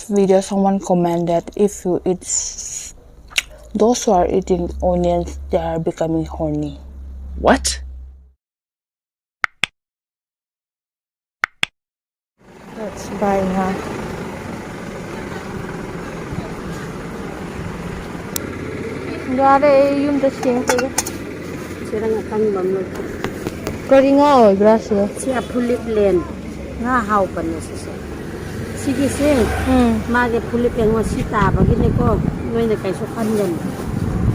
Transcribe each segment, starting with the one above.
Last video someone commented if you eat those who are eating onions, they are becoming horny. What? Let's buy now. Gare yung tasing ko. Sira nga kang mamot. Kari nga oh, gracias. Siya pulip len. Nga haw pa na siya. Sige sing. Mage pulip yang wasita bagini ko. Ngoy na kay sukan yan.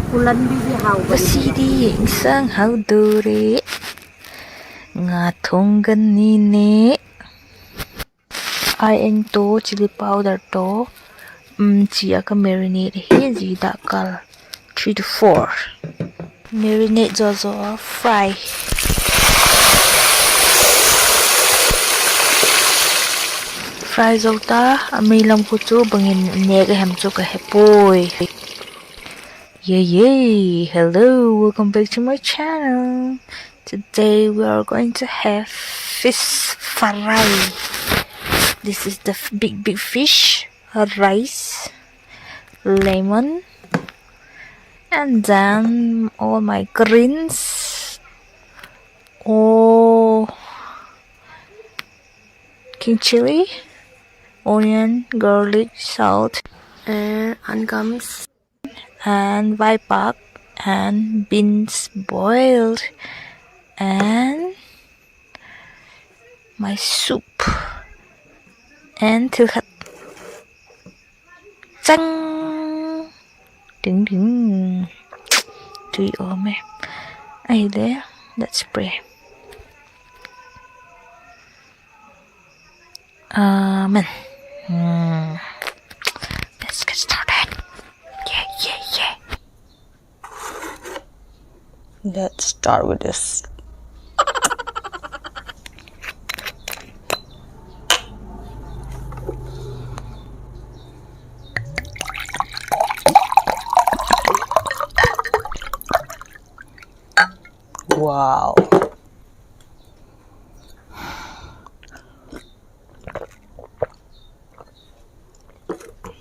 Pulan bigi haw pa. Basidi isang hawduri nga tonggan nini. Ay ang to chili powder to. Chia ka marinate hezi dakal 3 to 4. Marinate zozo fry. Fry zota may lam ko to bangin nega hem to ka hepoy. Yay! Hello, welcome back to my channel. Today we are going to have fish fry. This is the big fish, rice, lemon, and then all my greens, king chili, onion, garlic, salt, and onions, and vaipak, and beans boiled, and my soup, and tilhat. Chang! Ding ding. Three ome. Ay there. Let's pray. Amen. Let's get started. Yeah. Let's start with this. Wow.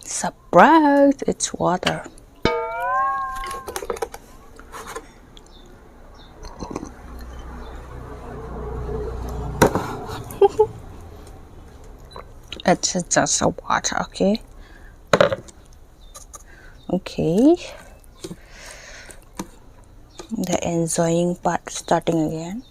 Surprise! It's water. It's just a water, okay? Okay. The enjoying part starting again.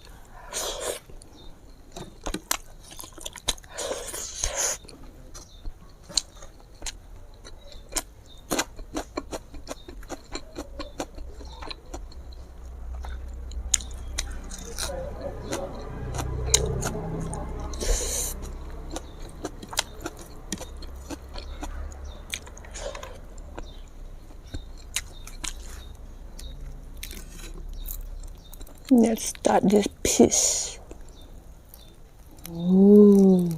Let's start this piece. Ooh.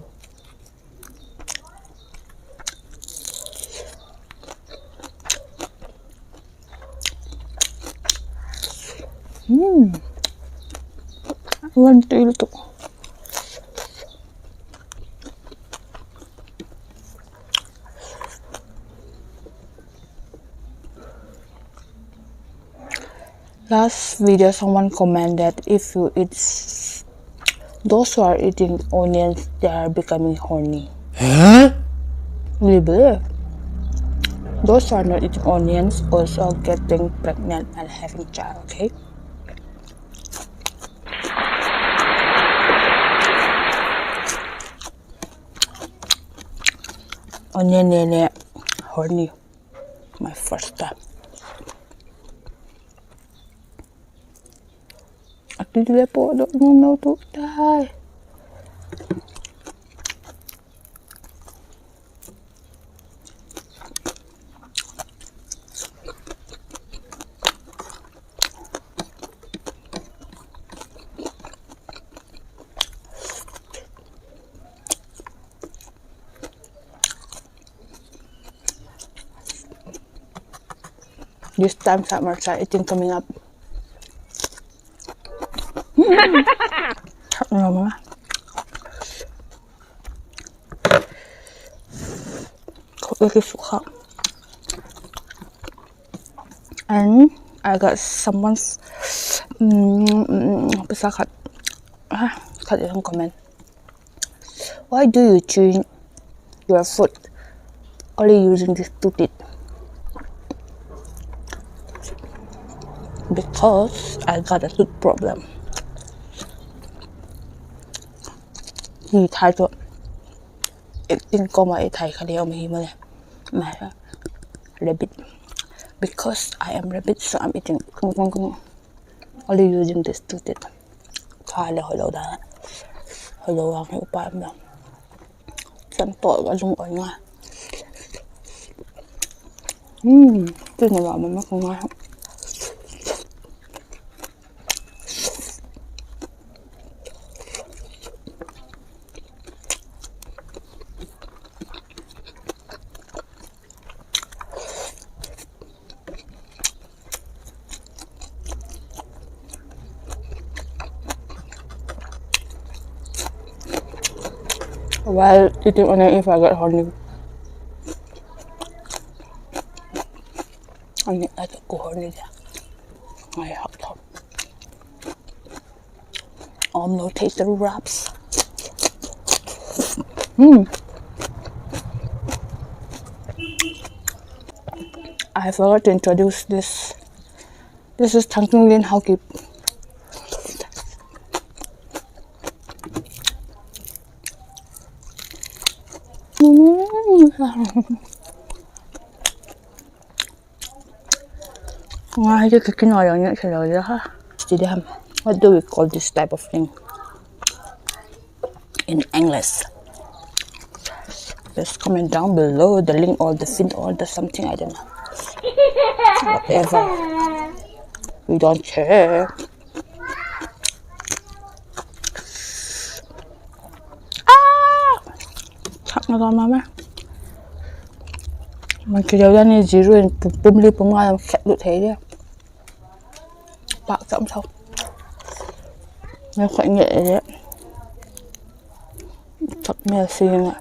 I want to eat it. Last video someone commented if you eat those who are eating onions, they are becoming horny. Huh? Really? Those who are not eating onions also getting pregnant and having child, okay? Onion nene horny. My first time. Aku dulu po dok ngomong tu dah. This time summer eating coming up. Thật rồi mà. very suka. And I got someone's bisa kat yung comment. Why do you chew your food only using this toothpick? Because I got a tooth problem. He tried to it didn't come out Thai my rabbit. Because I am rabbit, so I'm eating only using this toothpick. Hello that. Hello ang upay mo. Chẳng tội cả lung ở ngoài. Cái này bảo mình nó không ngon. While eating onion, if I get horny, I need to go horny there. I have to. No taste the wraps. I forgot to introduce this. This is Tangking Lin Hao Kip. What do we call this type of thing in English? Just comment down below the link or the fin or the something, I don't know. Whatever. We don't care. Chắc nó con mà mình cứ đều ra này chỉ rồi bùm li bùm ngay khét được thế đi bạc chậm xong nó khỏe nhẹ đấy thật mè xin ạ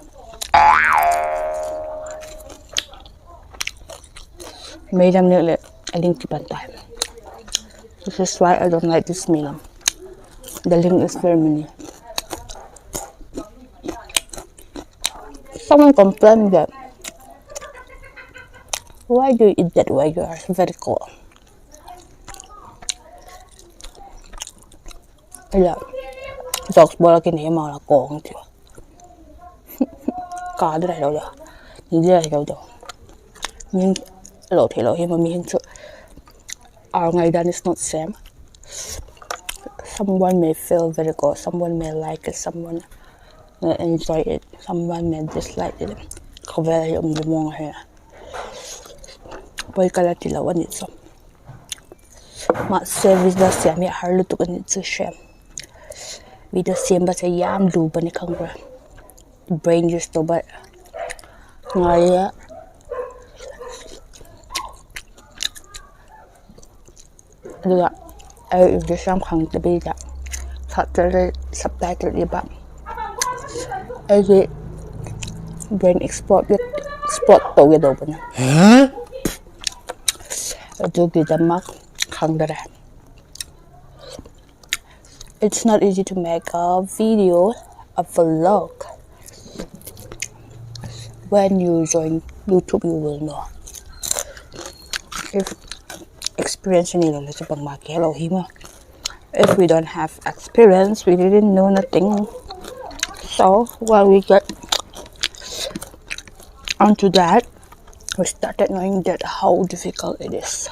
mấy năm nữa lại I didn't keep on time. This is why I don't like this meal. The link is very mini. Someone complained that why do you eat that way? You are very cold. Yeah, dogs bola cái này mà là con chứ. Cá đây này đâu rồi, như thế này đâu rồi. Nhưng lẩu thì lẩu mà mình chưa. Our ngày done is not same. Someone may feel very good, someone may like it, someone may enjoy it, someone may dislike it. Không phải là ông dùng ngon hay. Bởi cái là chỉ là vấn đề xong. Mà service là xem ya har lu tu kan chu shem. Video xem ba sẽ yam du ba ni khang ra. Brain just to but ngai ya. Được ạ. Ai được xem khang te bi ja. Thật ra subtitle đi bạn. Ai cái brain export to cái đâu ba. Hả? Do kita mak khang dara. It's not easy to make a video, a vlog. When you join YouTube, you will know. If experience ni lo sa pagmaki, hello hima. If we don't have experience, we didn't know nothing. So while we get onto that, we started knowing that how difficult it is.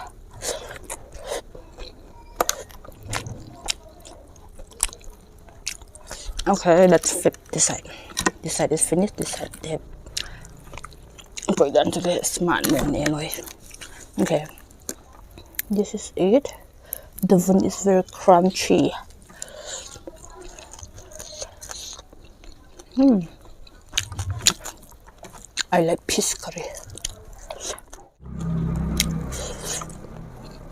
Okay, let's flip this side. This side is finished. This side they have put it onto the smart man anyway. Okay, this is it. The one is very crunchy. I like fish curry.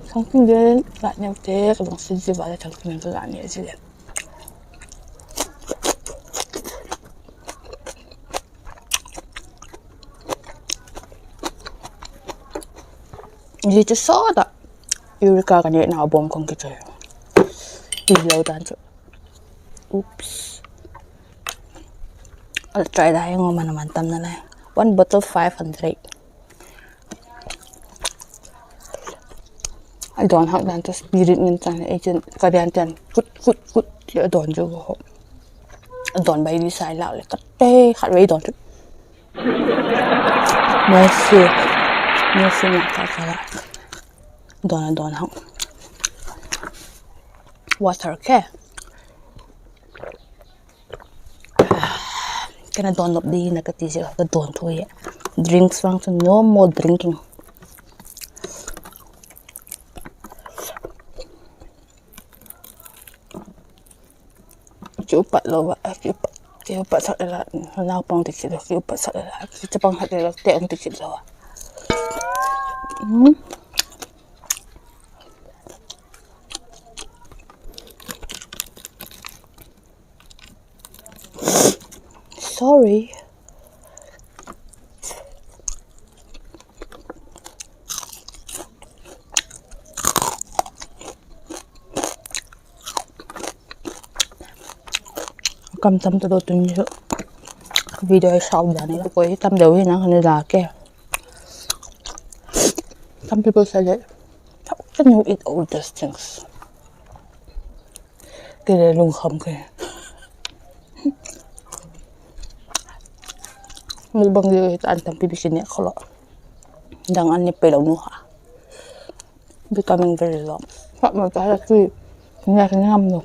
Something good. That new day. I don't see the other something good. I need it. Gì chứ sốt ạ. Eureka cái này nào bom không kịp rồi. Đi lâu tan chứ. Oops. I'll try that yung naman tam na lang. 1 bottle 500. I don't have that to spirit minsan agent kadian tan kut I don't jo ho. I don't by this side lao le katte khat wei don't. Merci. Merci na kala. Don't have. Water okay. Kana don't up di nakati siya ka don't thôi. Drinks lang so no more drinking. Chupat lo ba chupat sa la na pang tiksit lo chupat sa la kita pang hat lo te ang tiksit lo. Sorry. Cầm tâm tôi tuần như video sau đó này là ਕੋਈ tâm đều như nó này là cái some people say that how can you eat all these things cái này luôn không kìa mukbang dito ang tampibisin niya kalau dangan ni pelaw nuha becoming very long pak magkala tuy ngam no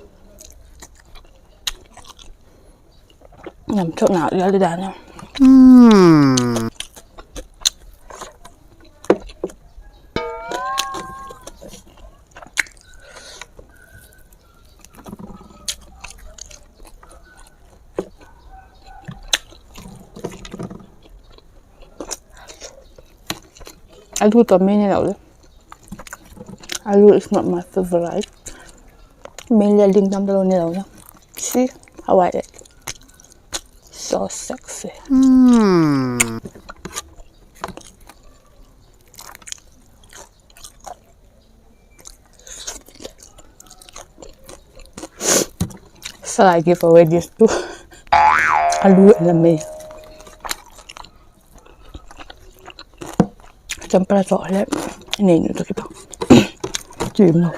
ngam chỗ nào đi đàn nha. Alu también el audio. Alu is not my favorite. Mainly I think también el audio. See how I like. So sexy. So I give away this too. Alu and me. Temperatura ini untuk kita. Cium loh.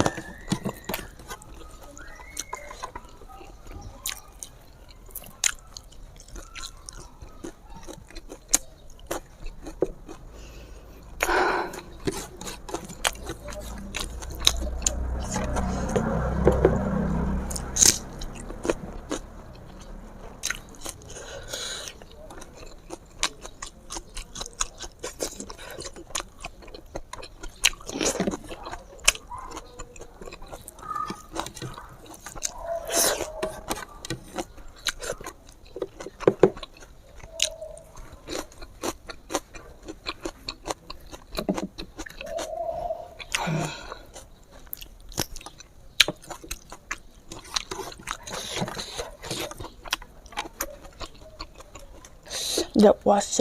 That was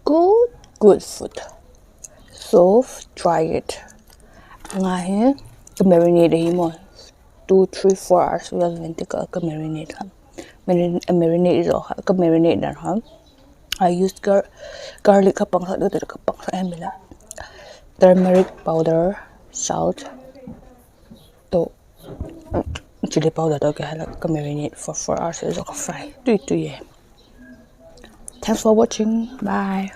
good food. So try it. Ngayon, marinate mo 2, 3, 4 hours. Well, when ka marinate ha. Marinate is all ka marinate na ha. I used garlic kapang sa dito kapang sa emila. Turmeric powder, salt, to chili powder to kaya ka marinate for 4 hours. Is okay fry. Do it. Thanks for watching. Bye.